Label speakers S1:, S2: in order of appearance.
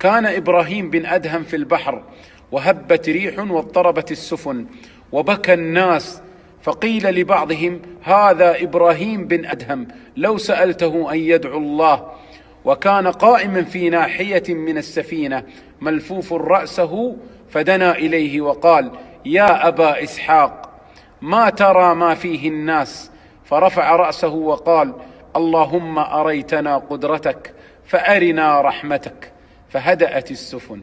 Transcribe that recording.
S1: كان إبراهيم بن أدهم في البحر، وهبت ريح واضطربت السفن، وبكى الناس، فقيل لبعضهم: هذا إبراهيم بن أدهم، لو سألته أن يدعو الله. وكان قائما في ناحية من السفينة ملفوف رأسه، فدنا إليه وقال: يا أبا إسحاق، ما ترى ما فيه الناس؟ فرفع رأسه وقال: اللهم أريتنا قدرتك فأرنا رحمتك. فهدأت السفن.